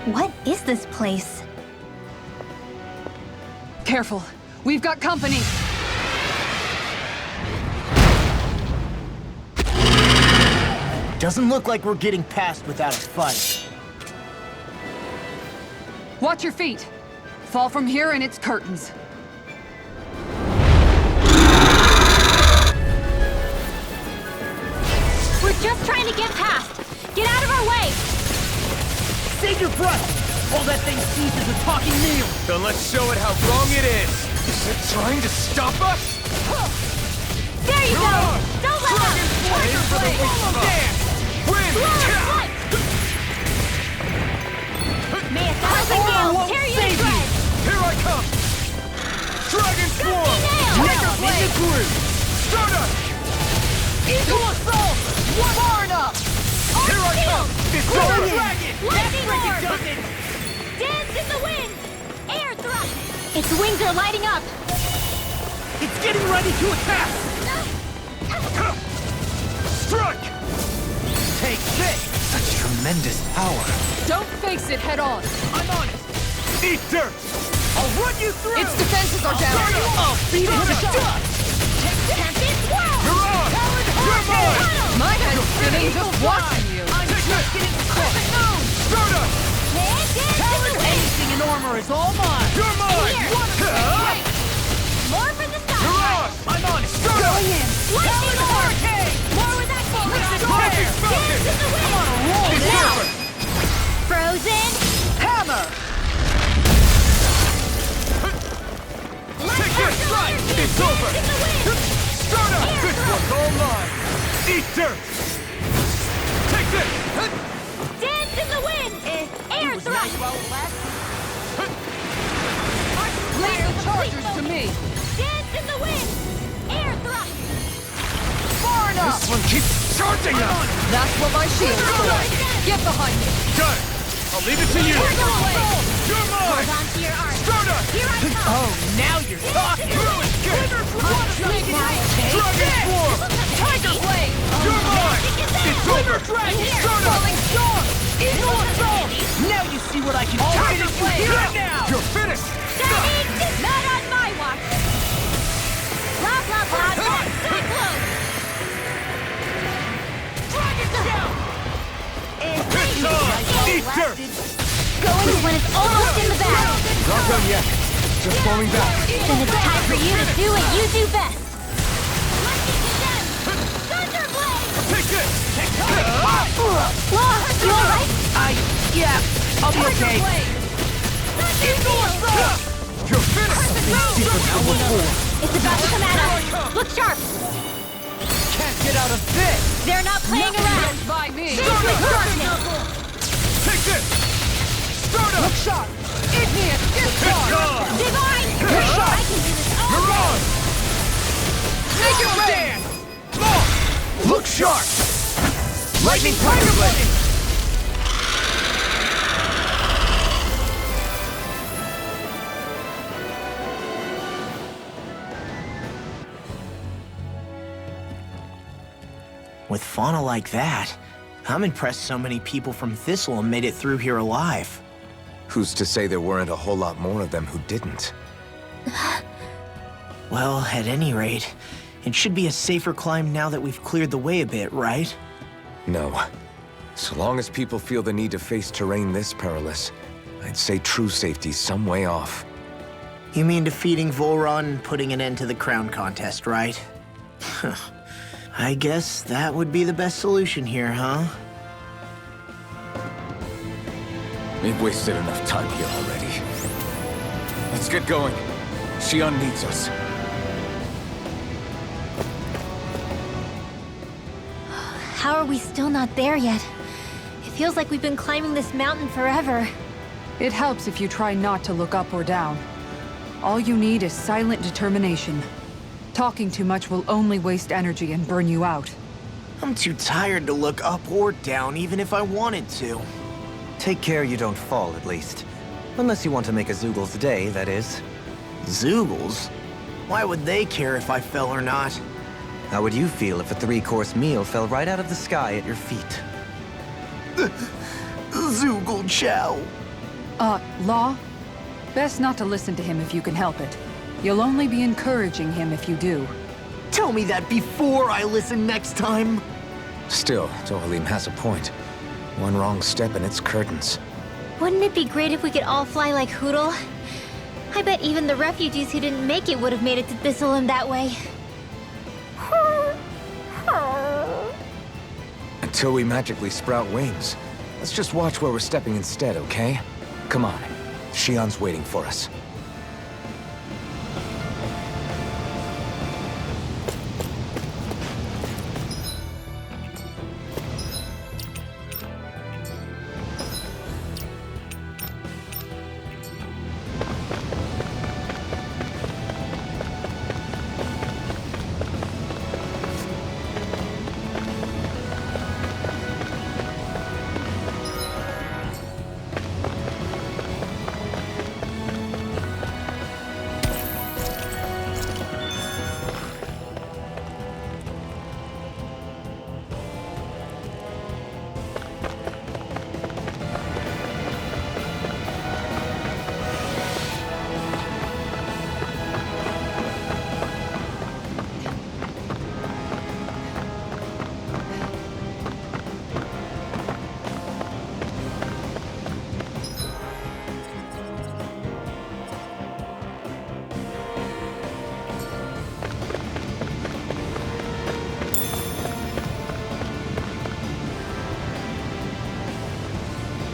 What is this place? Careful. We've got company. Doesn't look like we're getting past without a fight. Watch your feet. Fall from here and it's curtains. We're just trying to get past. Get out of our way! Save your breath! All that thing sees is a talking meal! Then let's show it how wrong it is! Is it trying to stop us? There you go! Don't let up! Aim for the wing dance! Win! May a thousand gales tear you to shreds! Here I come! Dragon Swarm! Now I'm in the groove! Stardust! Eagle assault! Far enough! Here I come! It's Going over! in. Dragon! Lightning orb! Does it! Dance in the wind! Air thrust! Its wings are lighting up! It's getting ready to attack! Strike! Take this! Such tremendous power! Don't face it head on. I'm on it! Eat dirt! I'll run you through! Its defenses are down. I'll beat it to dust! Captain Swirl! You're on! You're mine! My head's spinning just watching you. I'm just getting started! Stardust! Anything in armor is all mine! You're mine! Here! More for the You're side! on! I'm on it! Stardust! Going in! Lightning orb! Hurricane! More with that Fire! Dance Falcon! in the wind! I'm on a roll It's now! over! Frozen! Hammer! Take this! Strike! It's over! In the wind! Stardust! Air This thrust! one's all mine! Eat dirt! Take this! Dance in the wind! Air thrust! Leave the chargers to me. Dance in the wind! Air thrust! Far enough! This one keeps charging us! That's what my shield's for. Get behind me. Got it! I'll leave it to you! Turtle blade! You're Hold mine! on to your arm! Stardust! Here I come! Oh, now you're talking! Dragon Swarm! Tiger blade! You're mine! It's over! Stardust! Falling storm! Eagle assault! Now you see what I can do! Tiger You blade! hear it now! You're finished! Not on my watch! Blah, blah, blah, blah! Cyclone! Dragon Shell! It's on! Eat dirt! Go in when it's almost in the bag! Not done yet. Just falling back. Then it's time for you to do what you do best! Thunderblade! Take this! You alright? Yeah, I'll be Tiger okay. blade! You're finished! It's about to come at us! Look sharp! Can't get out of this! They're not playing around! Stand by me. Face with darkness! Take this! Stardust! Shot! Igneous It's discharge! gone! Divine! I can do this all You're day! on! Tiger blade! Dance! Launch! Look sharp! Lightning Tiger Blade! With fauna like that, I'm impressed so many people from Thistle made it through here alive. Who's to say there weren't a whole lot more of them who didn't? Well, at any rate, it should be a safer climb now that we've cleared the way a bit, right? No. So long as people feel the need to face terrain this perilous, I'd say true safety's some way off. You mean defeating Volron and putting an end to the crown contest, right? I guess that would be the best solution here, huh? We've wasted enough time here already. Let's get going. Xion needs us. How are we still not there yet? It feels like we've been climbing this mountain forever. It helps if you try not to look up or down. All you need is silent determination. Talking too much will only waste energy and burn you out. I'm too tired to look up or down, even if I wanted to. Take care you don't fall, at least. Unless you want to make a Zoogel's day, that is. Zoogles? Why would they care if I fell or not? How would you feel if a 3-course meal fell right out of the sky at your feet? Zoogle Chow. Law? Best not to listen to him if you can help it. You'll only be encouraging him if you do. Tell me that before I listen next time! Still, Dohalim has a point. One wrong step and it's curtains. Wouldn't it be great if we could all fly like Hootle? I bet even the refugees who didn't make it would have made it to Thistleum that way. Until we magically sprout wings. Let's just watch where we're stepping instead, okay? Come on. Shion's waiting for us.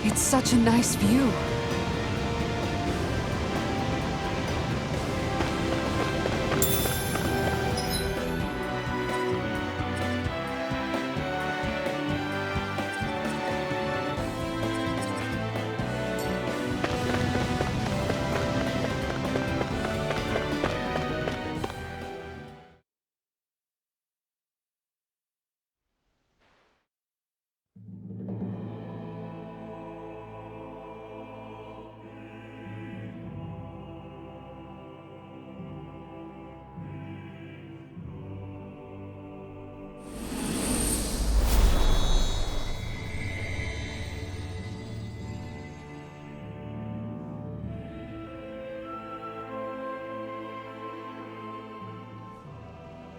It's such a nice view.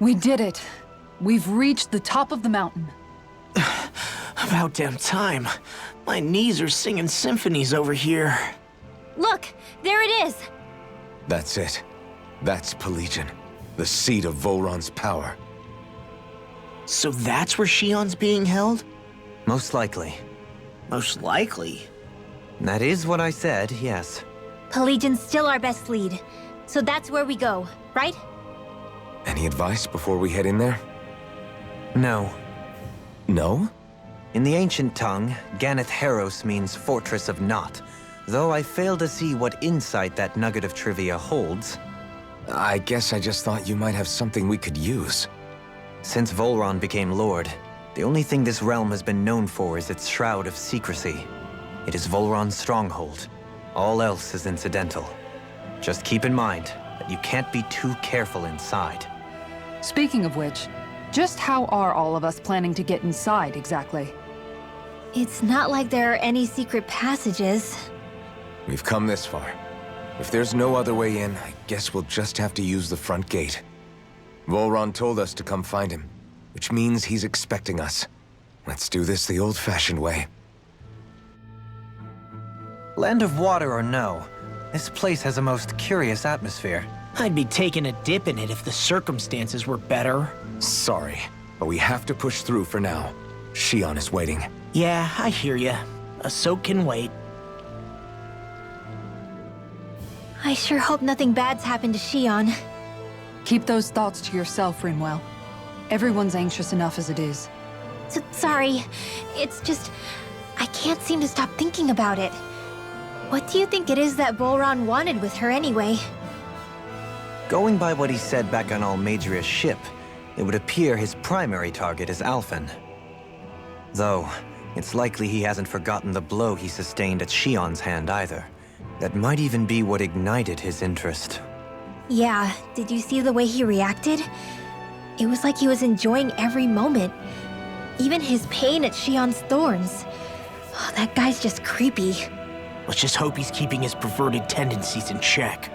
We did it. We've reached the top of the mountain. About damn time. My knees are singing symphonies over here. Look, there it is! That's it. That's Pelegion, the seat of Volron's power. So that's where Shion's being held? Most likely. Most likely. That is what I said, yes. Pelegion's still our best lead. So that's where we go, right? Any advice before we head in there? No. No? In the ancient tongue, Ganeth Heros means Fortress of Naught, though I fail to see what insight that nugget of trivia holds. I guess I just thought you might have something we could use. Since Volron became Lord, the only thing this realm has been known for is its shroud of secrecy. It is Volron's stronghold. All else is incidental. Just keep in mind that you can't be too careful inside. Speaking of which, just how are all of us planning to get inside exactly? It's not like there are any secret passages. We've come this far. If there's no other way in, I guess we'll just have to use the front gate. Volron told us to come find him, which means he's expecting us. Let's do this the old-fashioned way. Land of water or no, this place has a most curious atmosphere. I'd be taking a dip in it if the circumstances were better. Sorry, but we have to push through for now. Shion is waiting. Yeah, I hear ya. A soak can wait. I sure hope nothing bad's happened to Shion. Keep those thoughts to yourself, Rinwell. Everyone's anxious enough as it is. Sorry. It's just... I can't seem to stop thinking about it. What do you think it is that Volron wanted with her anyway? Going by what he said back on Almadria's ship, it would appear his primary target is Alphen. Though, it's likely he hasn't forgotten the blow he sustained at Shion's hand either. That might even be what ignited his interest. Yeah, did you see the way he reacted? It was like he was enjoying every moment. Even his pain at Shion's thorns. Oh, that guy's just creepy. Let's just hope he's keeping his perverted tendencies in check.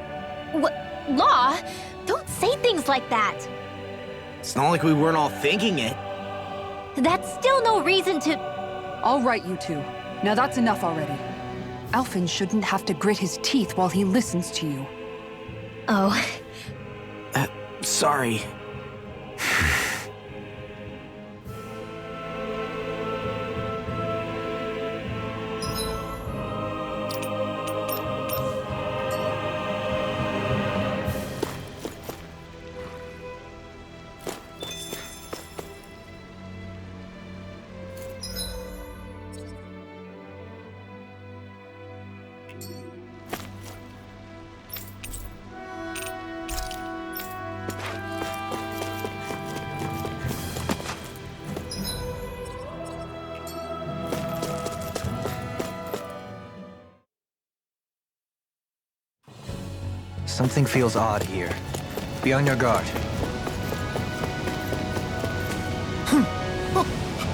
Law? Don't say things like that. It's not like we weren't all thinking it. That's still no reason to... All right, you two. Now that's enough already. Alphen shouldn't have to grit his teeth while he listens to you. Oh. Sorry. Something feels odd here. Be on your guard.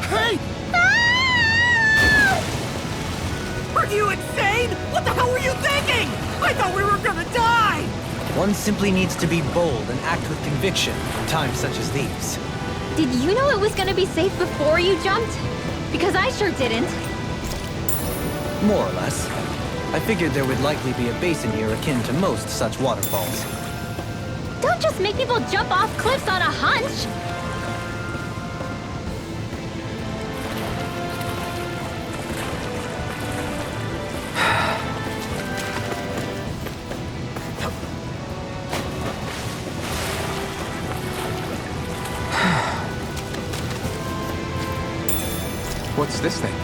Hey! Are you insane? What the hell were you thinking? I thought we were gonna die! One simply needs to be bold and act with conviction in times such as these. Did you know it was gonna be safe before you jumped? Because I sure didn't. More or less. I figured there would likely be a basin here akin to most such waterfalls. Don't just make people jump off cliffs on a hunch! What's this thing?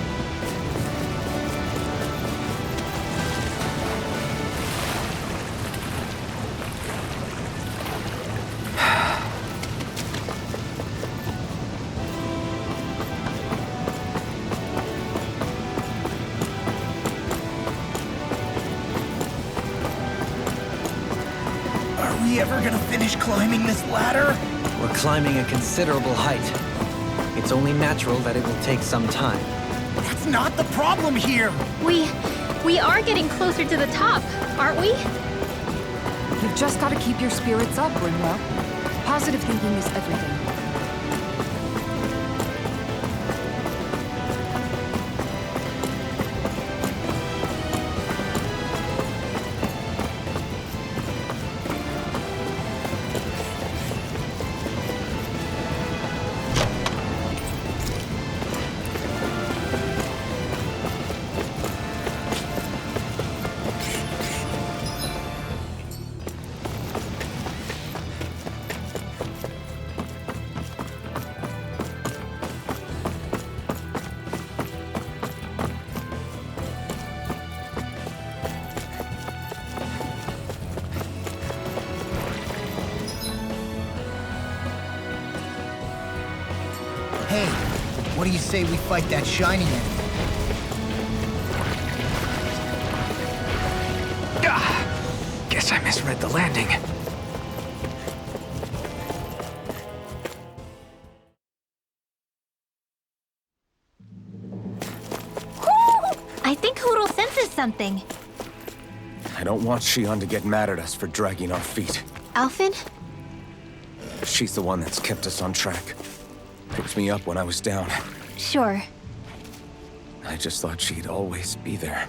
Are we ever gonna finish climbing this ladder? We're climbing a considerable height. It's only natural that it will take some time. That's not the problem here! We are getting closer to the top, aren't we? You've just got to keep your spirits up, Brimwell. Positive thinking is everything. Hey, what do you say we fight that shiny enemy? Guess I misread the landing. I think Hoodle senses something. I don't want Shion to get mad at us for dragging our feet. Alphen? She's the one that's kept us on track. Picked me up when I was down. Sure. I just thought she'd always be there.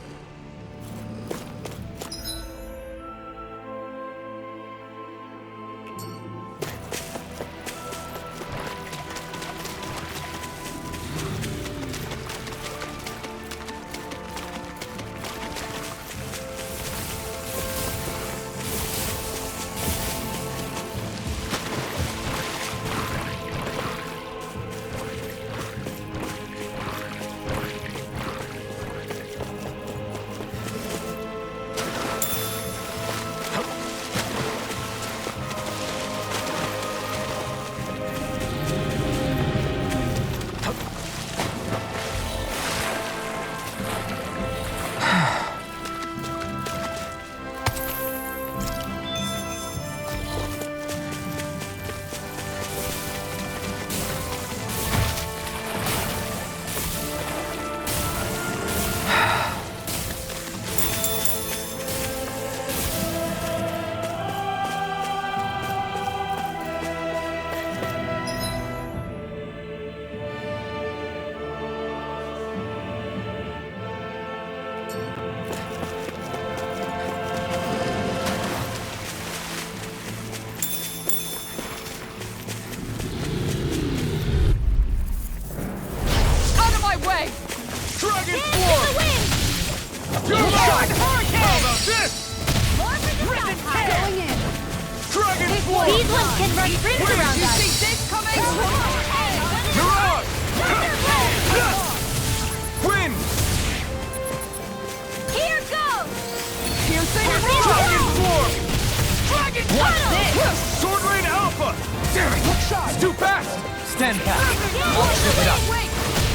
this! Going in. Dragon These Force! ones can run rings around us. this coming? Mirage! Wind! Here goes! Dragon Swarm! Dragon What's Tunnel! this? Sword Rain Alpha! Damn it! It's too fast! Stand back. Zip it up!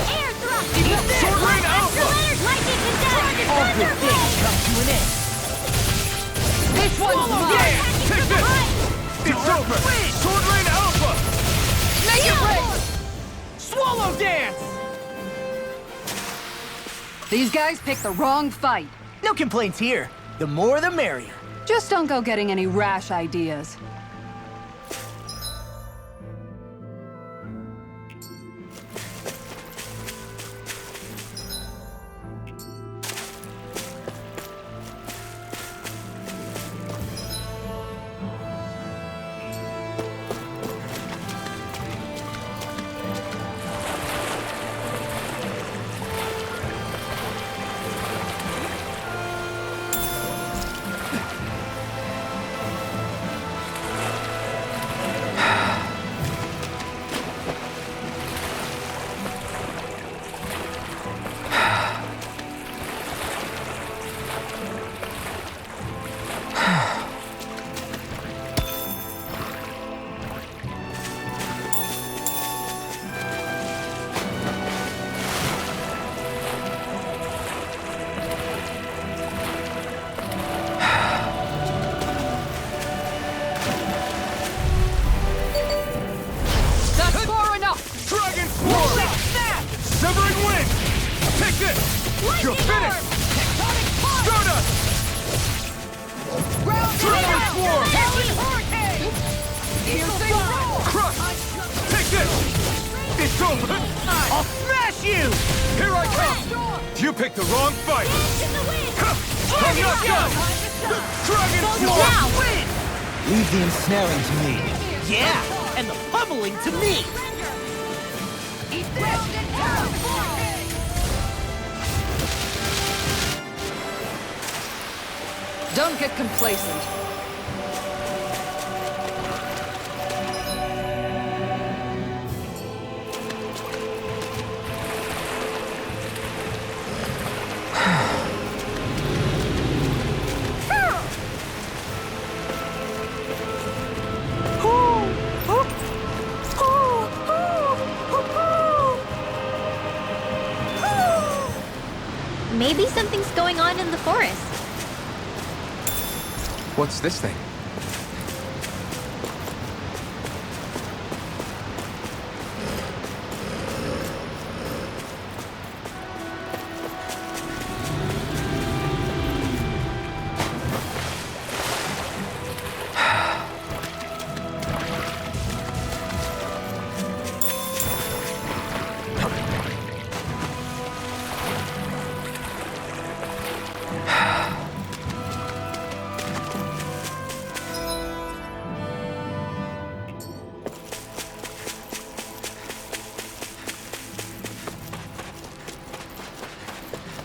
Air thrust! Sword Rain Alpha! Lightning condense! All good things come to an end. This one's mine. Take this! It's over! Sword Rain Alpha! Make it break. Swallow Dance! These guys picked the wrong fight. No complaints here. The more the merrier. Just don't go getting any rash ideas. That's far enough! Dragon Swarm! Severing Wind! Take this! You're finished! Stardust! Dragon Swarm! Crush! Take this! It's over! I'll smash you! Here I come! You picked the wrong fight! I'm not done! Dragon Swarm! Leave the ensnaring to me. Yeah, and the pummeling to me. Don't get complacent. Maybe something's going on in the forest. What's this thing?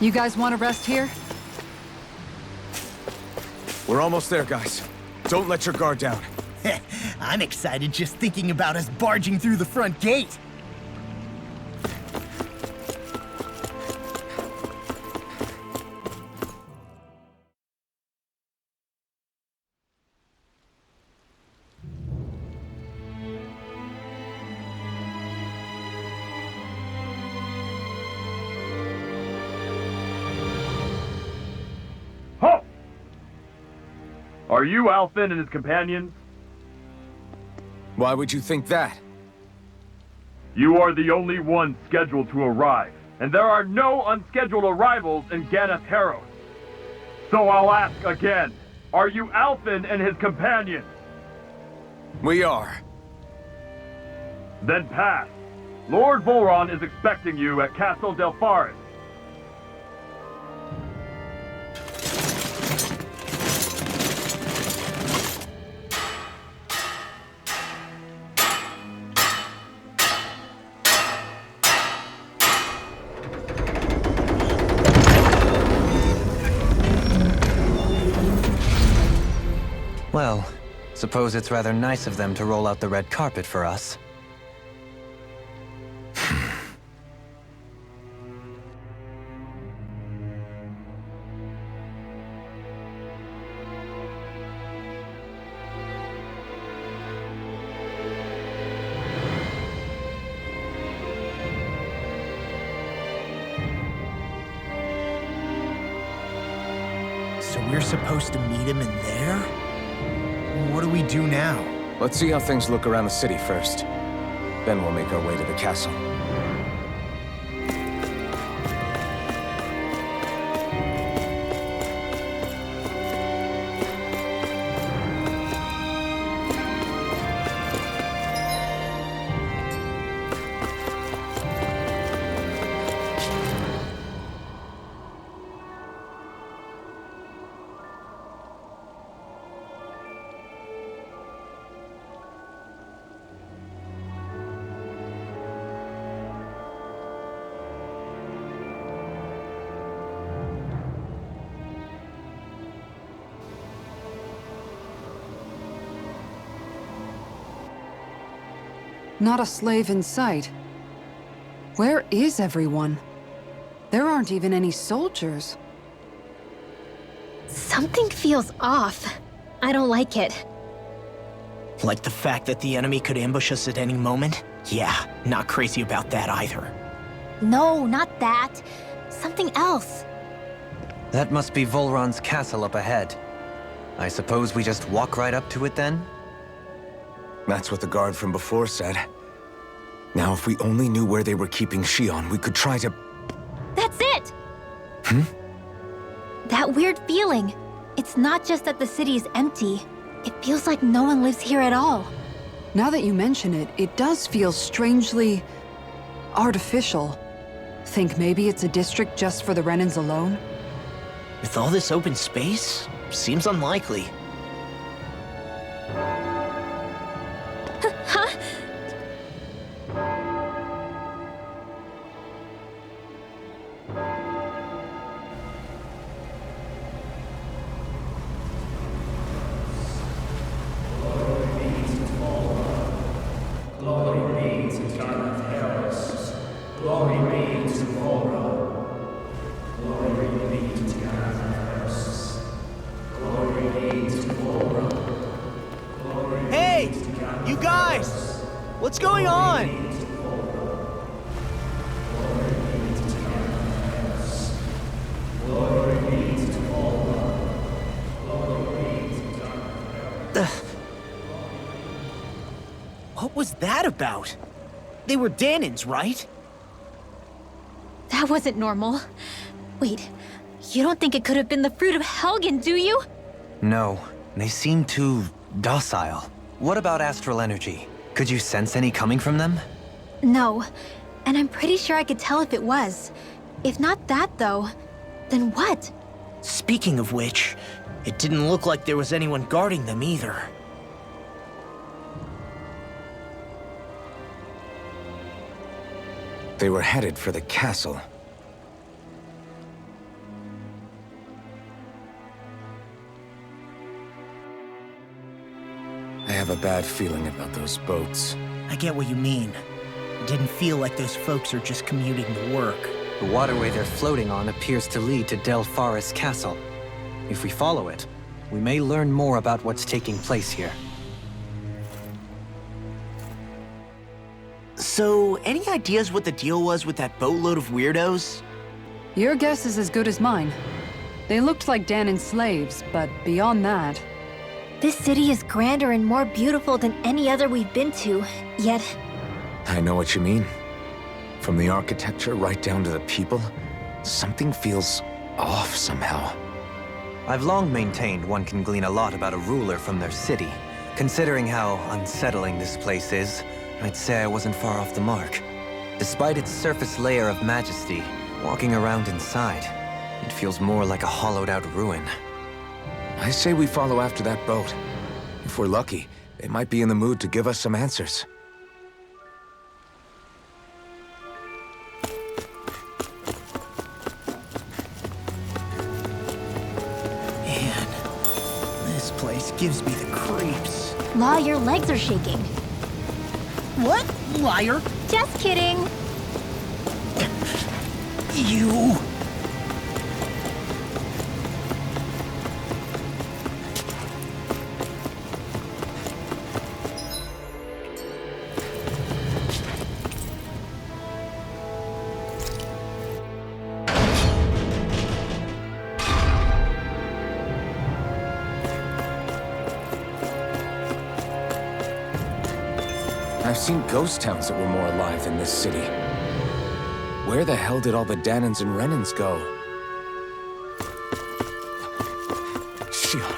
You guys want to rest here? We're almost there, guys. Don't let your guard down. I'm excited just thinking about us barging through the front gate. Halt! Are you Alphen and his companions? Why would you think that? You are the only ones scheduled to arrive, and there are no unscheduled arrivals in Ganeth Haros. So I'll ask again, are you Alphen and his companions? We are. Then pass. Lord Volron is expecting you at Castle Delpharis. Well, suppose it's rather nice of them to roll out the red carpet for us. So we're supposed to meet him in there? What do we do now? Let's see how things look around the city first. Then we'll make our way to the castle. Not a slave in sight. Where is everyone? There aren't even any soldiers. Something feels off. I don't like it. Like the fact that the enemy could ambush us at any moment? Yeah, not crazy about that either. No, not that. Something else. That must be Volron's castle up ahead. I suppose we just walk right up to it then? That's what the guard from before said. Now, if we only knew where they were keeping Shion, we could try to... That's it! That weird feeling. It's not just that the city is empty. It feels like no one lives here at all. Now that you mention it, it does feel strangely... artificial. Think maybe it's a district just for the Renans alone? With all this open space, seems unlikely. Huh? Hey! You guys! What's going on? What was that about? They were Danins, right? That wasn't normal. Wait, you don't think it could have been the fruit of Helgen, do you? No, they seem too docile. What about astral energy? Could you sense any coming from them? No, and I'm pretty sure I could tell if it was. If not that, though, then what? Speaking of which, it didn't look like there was anyone guarding them either. They were headed for the castle. I have a bad feeling about those boats. I get what you mean. It didn't feel like those folks are just commuting to work. The waterway they're floating on appears to lead to Del Faris Castle. If we follow it, we may learn more about what's taking place here. So, any ideas what the deal was with that boatload of weirdos? Your guess is as good as mine. They looked like Danon slaves, but beyond that... This city is grander and more beautiful than any other we've been to, yet... I know what you mean. From the architecture right down to the people, something feels off somehow. I've long maintained one can glean a lot about a ruler from their city. Considering how unsettling this place is, I'd say I wasn't far off the mark. Despite its surface layer of majesty, walking around inside, it feels more like a hollowed-out ruin. I say we follow after that boat. If we're lucky, they might be in the mood to give us some answers. Man, this place This gives me the creeps. Law, your legs are shaking. What? Liar. Just kidding. You... I've seen ghost towns that were more alive than this city. Where the hell did all the Danans and Renans go? Shion.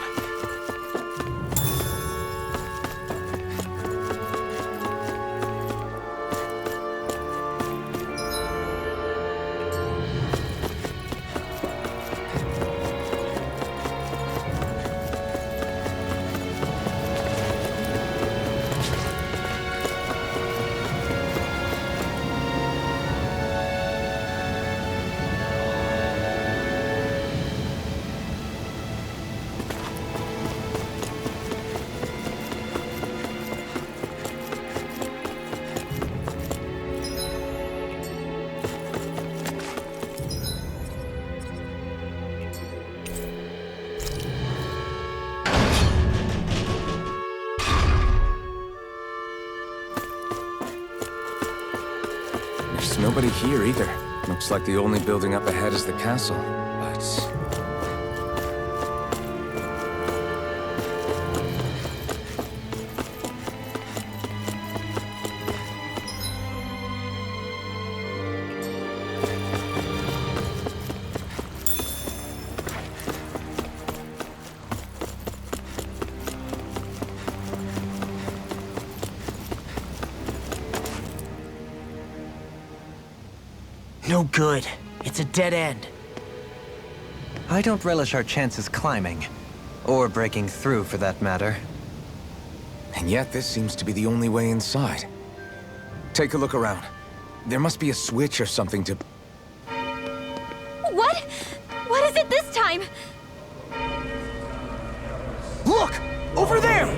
There's nobody here either. Looks like the only building up ahead is the castle, but... No good. It's a dead end. I don't relish our chances climbing. Or breaking through, for that matter. And yet this seems to be the only way inside. Take a look around. There must be a switch or something to... What? What is it this time? Look! Over there!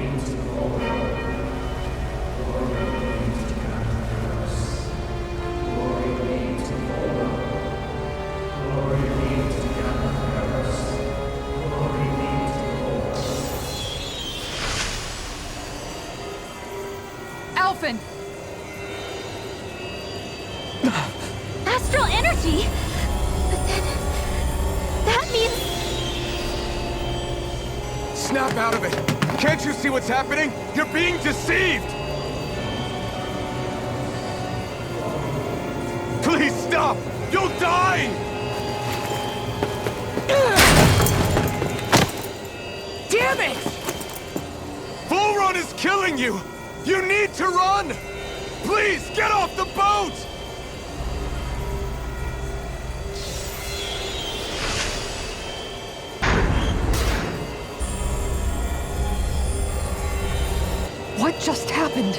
Alphen! Astral energy? But then... that means... Snap out of it! Can't you see what's happening? You're being deceived! Please stop! You'll die! Damn it! Bull Run is killing you! You need to run! Please, get off the boat! What just happened?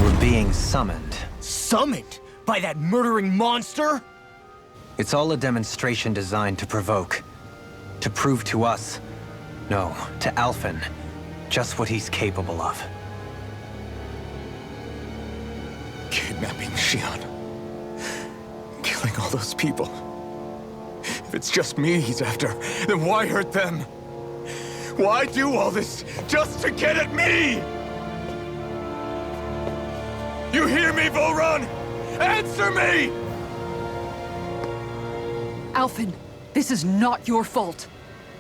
We're being summoned. Summoned? By that murdering monster? It's all a demonstration designed to provoke. To prove to us, no, to Alphen, just what he's capable of. Kidnapping Shion. Killing all those people. If it's just me he's after, then why hurt them? Why do all this just to get at me? You hear me, Volron? Answer me! Alphen, this is not your fault.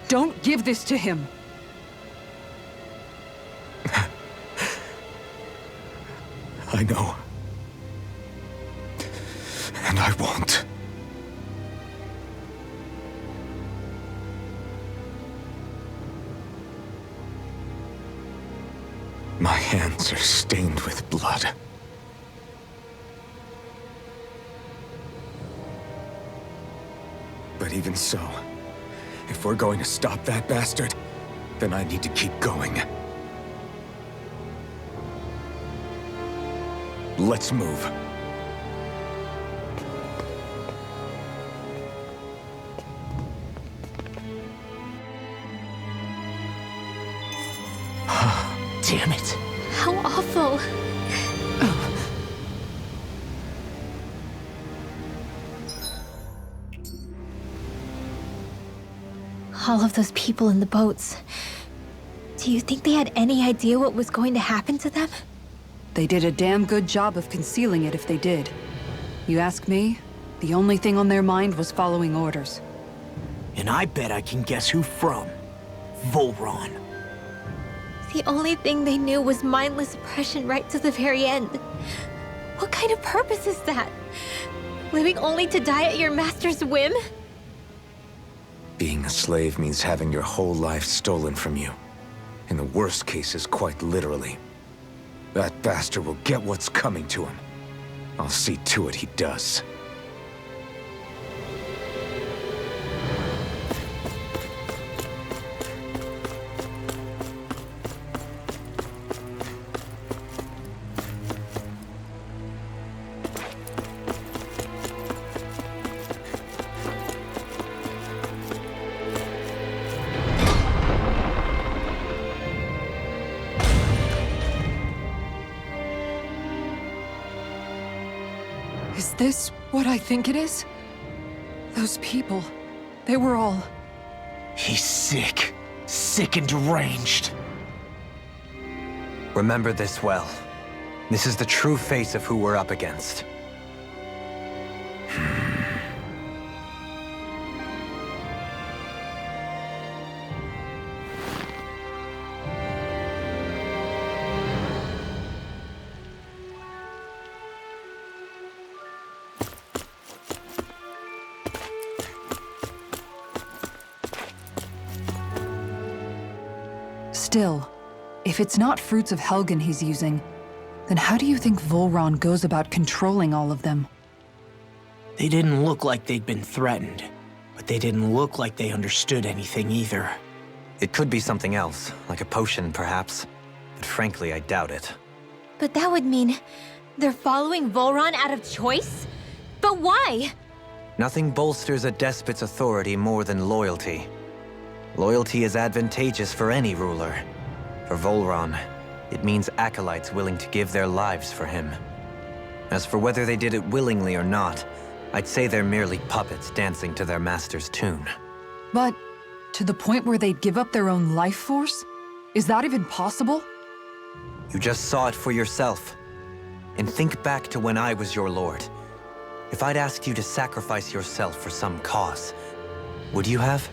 Don't give this to him. I know. And I won't. My hands are stained with blood. But even so, if we're going to stop that bastard, then I need to keep going. Let's move. Damn it. How awful. All of those people in the boats. Do you think they had any idea what was going to happen to them? They did a damn good job of concealing it if they did. You ask me, the only thing on their mind was following orders. And I bet I can guess who from. Volron. The only thing they knew was mindless oppression right to the very end. What kind of purpose is that? Living only to die at your master's whim? Being a slave means having your whole life stolen from you. In the worst cases, quite literally. That bastard will get what's coming to him. I'll see to it he does. Is this what I think it is? Those people, they were all... He's sick. Sick and deranged. Remember this well. This is the true face of who we're up against. Still, if it's not fruits of Helgen he's using, then how do you think Volron goes about controlling all of them? They didn't look like they'd been threatened, but they didn't look like they understood anything either. It could be something else, like a potion perhaps. But frankly, I doubt it. But that would mean they're following Volron out of choice? But why? Nothing bolsters a despot's authority more than loyalty. Loyalty is advantageous for any ruler. For Volron, it means acolytes willing to give their lives for him. As for whether they did it willingly or not, I'd say they're merely puppets dancing to their master's tune. But to the point where they'd give up their own life force? Is that even possible? You just saw it for yourself. And think back to when I was your lord. If I'd asked you to sacrifice yourself for some cause, would you have?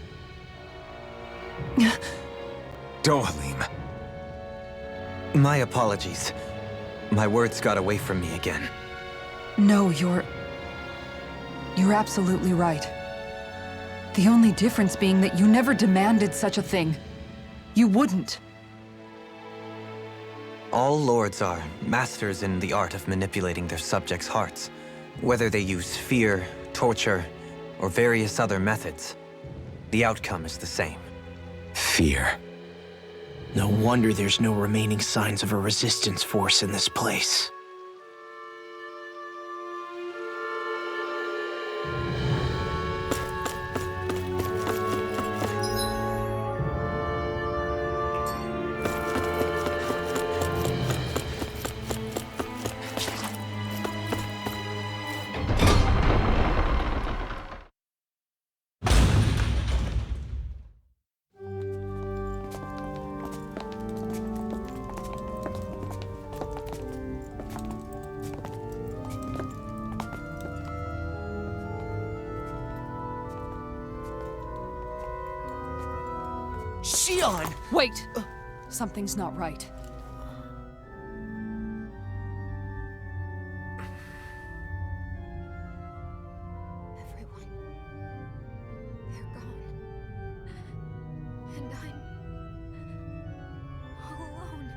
Dohalim. My apologies. My words got away from me again. No, you're absolutely right. The only difference being that you never demanded such a thing. You wouldn't. All lords are masters in the art of manipulating their subjects' hearts, whether they use fear, torture, or various other methods. The outcome is the same. Fear. No wonder there's no remaining signs of a resistance force in this place. Xion! Wait! Something's not right. Everyone. They're gone. And I'm all alone.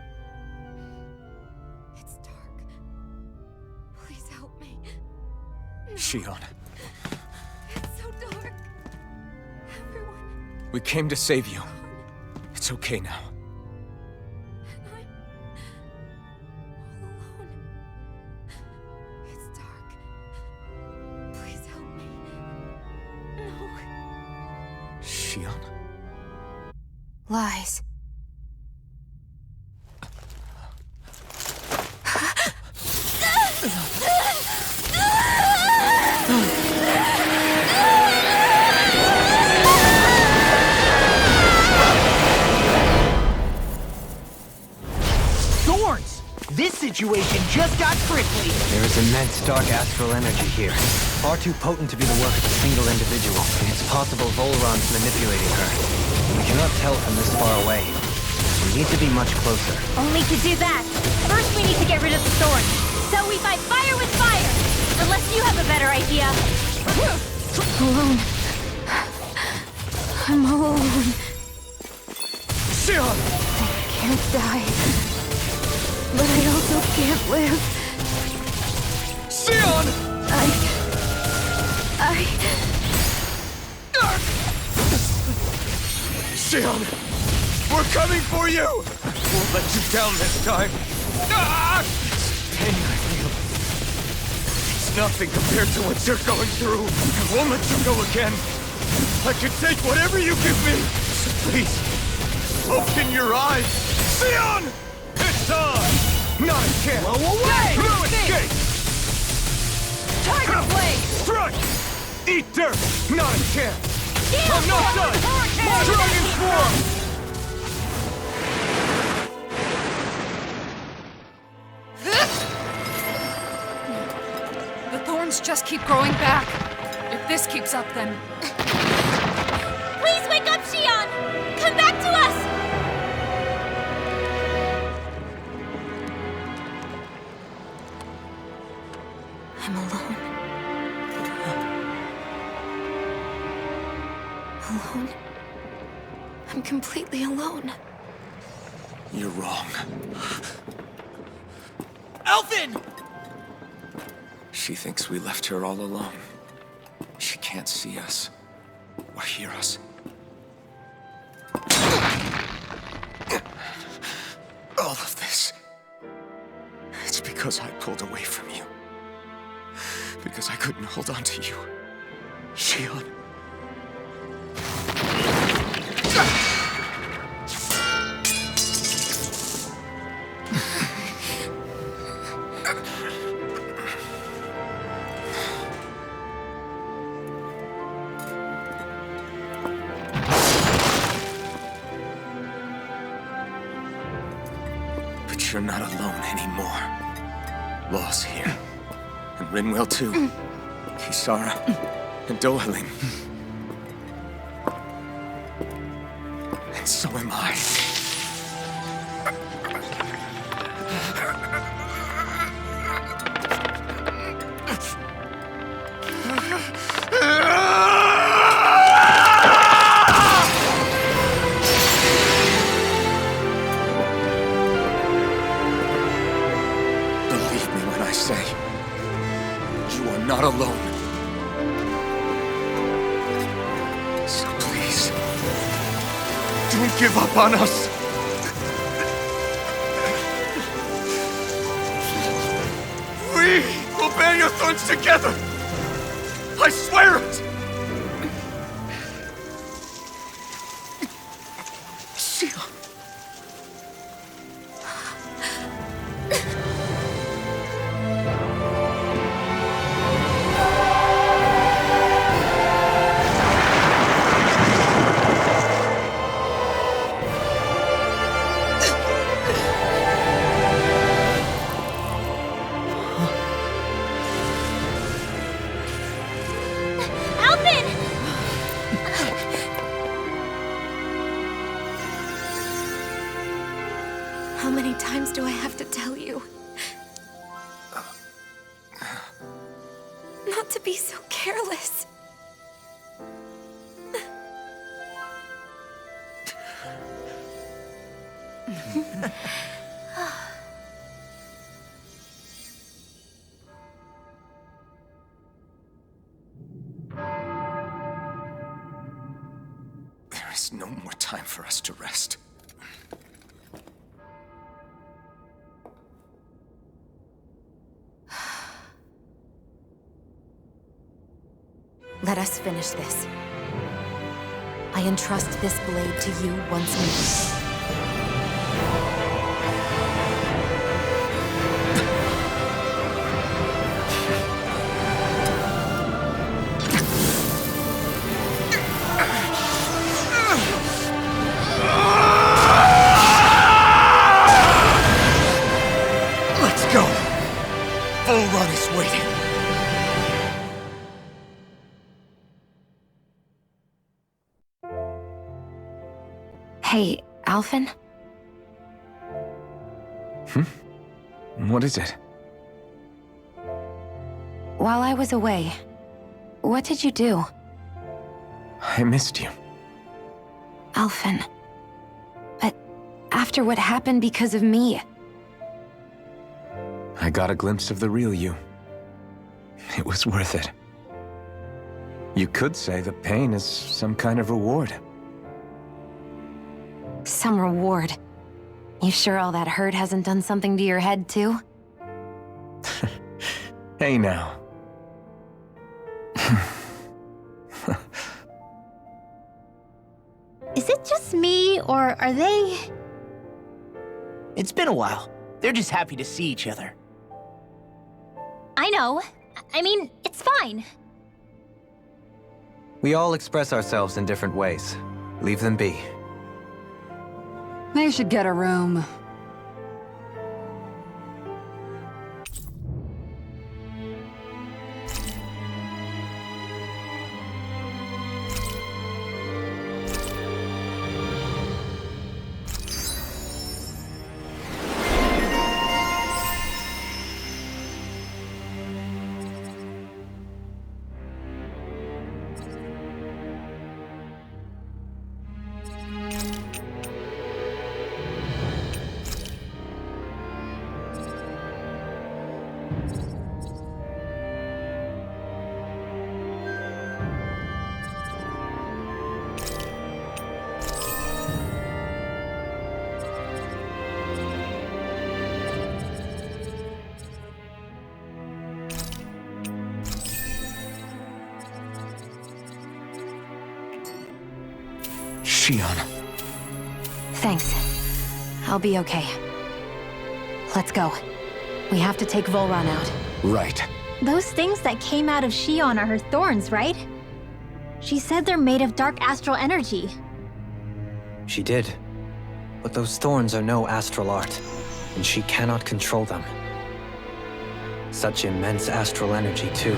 It's dark. Please help me. Xion, It's so dark. Everyone. we came to save you. It's okay now. And I'm all alone. It's dark. Please help me. No. Xion? Lies. thorns! This situation just got prickly. There is immense dark astral energy here. Far too potent to be the work of a single individual. It's possible Volron's manipulating her. We cannot tell from this far away. We need to be much closer. Only to do that, first we need to get rid of the thorns. So we fight fire with fire! Unless you have a better idea. Alone. I'm all alone. Sion! I can't die. But I also can't live. Sion! Sion! We're coming for you! Won't let you down this time. This pain I feel. It's nothing compared to what you're going through. I won't let you go again. I can take whatever you give me. So please, open your eyes. Sion! It's on! Not a chance! Whoa, away! No escape! Tiger Blade! Strike! Eat dirt! Not a chance! Gale I'm not Force! done! Dragon Form! The thorns just keep growing back. If this keeps up, then... Please wake up, Xion! Come back to us! I'm alone. Alone? I'm completely alone. You're wrong. Alphen! She thinks we left her all alone. She can't see us or hear us. All of this, it's because I pulled away from you. Because I couldn't hold on to you. Xion. But you're not alone anymore. Law's here. And Rinwell too. Kisara. And Dohalim. And so am I. Believe me when I say, you are not alone. So please, don't give up on us. We will bear your thorns together. I swear it. Xion. Alvin! How many times do I have to tell you? Not to be so careless. There is no more time for us to rest. Let us finish this. I entrust this blade to you once more. Wait. Hey, Alphen? What is it? While I was away, what did you do? I missed you. Alphen. But after what happened because of me, I got a glimpse of the real you. It was worth it. You could say the pain is some kind of reward. some reward. You sure all that hurt hasn't done something to your head, too? Hey now. Is it just me, or are they... It's been a while. They're just happy to see each other. I know. I mean, it's fine. We all express ourselves in different ways. Leave them be. They should get a room. Shion. Thanks. I'll be okay. Let's go. We have to take Volron out. Right. Those things that came out of Shion are her thorns, right? She said they're made of dark astral energy. She did. But those thorns are no astral art, and she cannot control them. Such immense astral energy, too.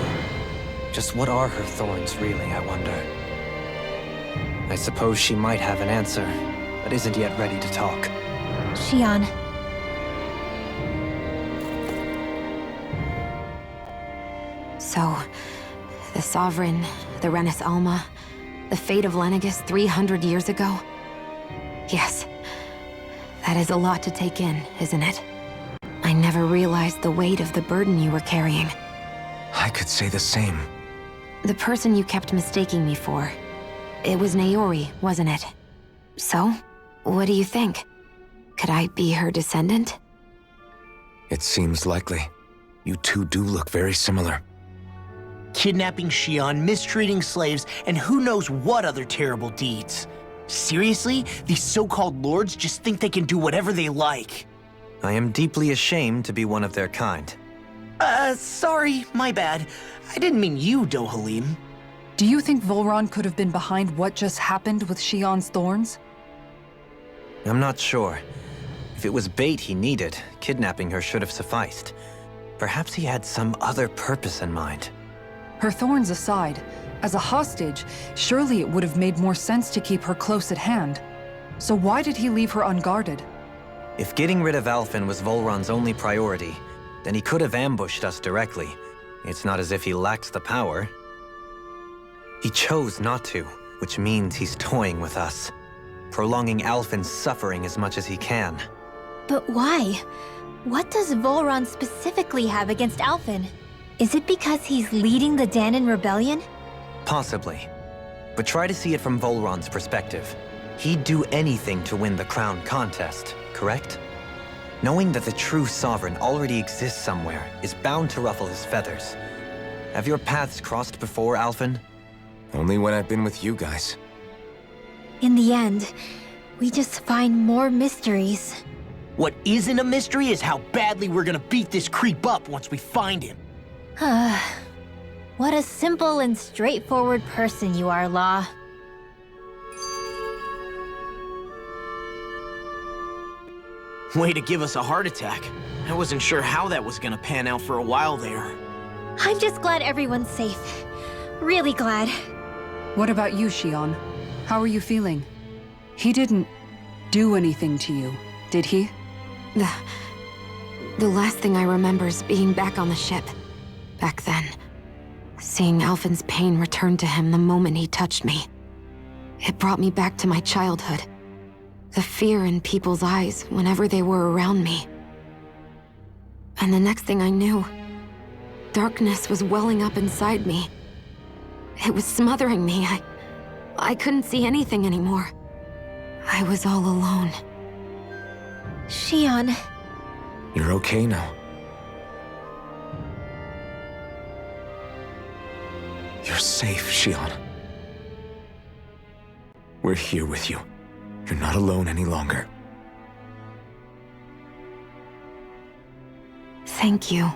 Just what are her thorns, really, I wonder? I suppose she might have an answer, but isn't yet ready to talk. Shion. So, the Sovereign, the Renis Alma, the fate of Lenegis 300 years ago? Yes. That is a lot to take in, isn't it? I never realized the weight of the burden you were carrying. I could say the same. The person you kept mistaking me for. It was Naori, wasn't it? So, what do you think? Could I be her descendant? It seems likely. You two do look very similar. Kidnapping Shion, mistreating slaves, and who knows what other terrible deeds. Seriously? These so-called lords just think they can do whatever they like. I am deeply ashamed to be one of their kind. Sorry, my bad. I didn't mean you, Dohalim. Do you think Volron could have been behind what just happened with Shion's thorns? I'm not sure. If it was bait he needed, kidnapping her should have sufficed. Perhaps he had some other purpose in mind. Her thorns aside, as a hostage, surely it would have made more sense to keep her close at hand. So why did he leave her unguarded? If getting rid of Alphen was Volron's only priority, then he could have ambushed us directly. It's not as if he lacked the power. He chose not to, which means he's toying with us, prolonging Alphen's suffering as much as he can. But why? What does Volron specifically have against Alphen? Is it because he's leading the Danon rebellion? Possibly. But try to see it from Volron's perspective. He'd do anything to win the crown contest, correct? Knowing that the true sovereign already exists somewhere is bound to ruffle his feathers. Have your paths crossed before, Alphen? Only when I've been with you guys. In the end, we just find more mysteries. What isn't a mystery is how badly we're gonna beat this creep up once we find him. What a simple and straightforward person you are, Law. Way to give us a heart attack. I wasn't sure how that was gonna pan out for a while there. I'm just glad everyone's safe. Really glad. What about you, Shion? How are you feeling? He didn't do anything to you, did he? The last thing I remember is being back on the ship. Back then. Seeing Alphen's pain return to him the moment he touched me. It brought me back to my childhood. The fear in people's eyes whenever they were around me. And the next thing I knew, darkness was welling up inside me. It was smothering me. I couldn't see anything anymore. I was all alone. Shion. You're okay now. You're safe, Shion. We're here with you. You're not alone any longer. Thank you.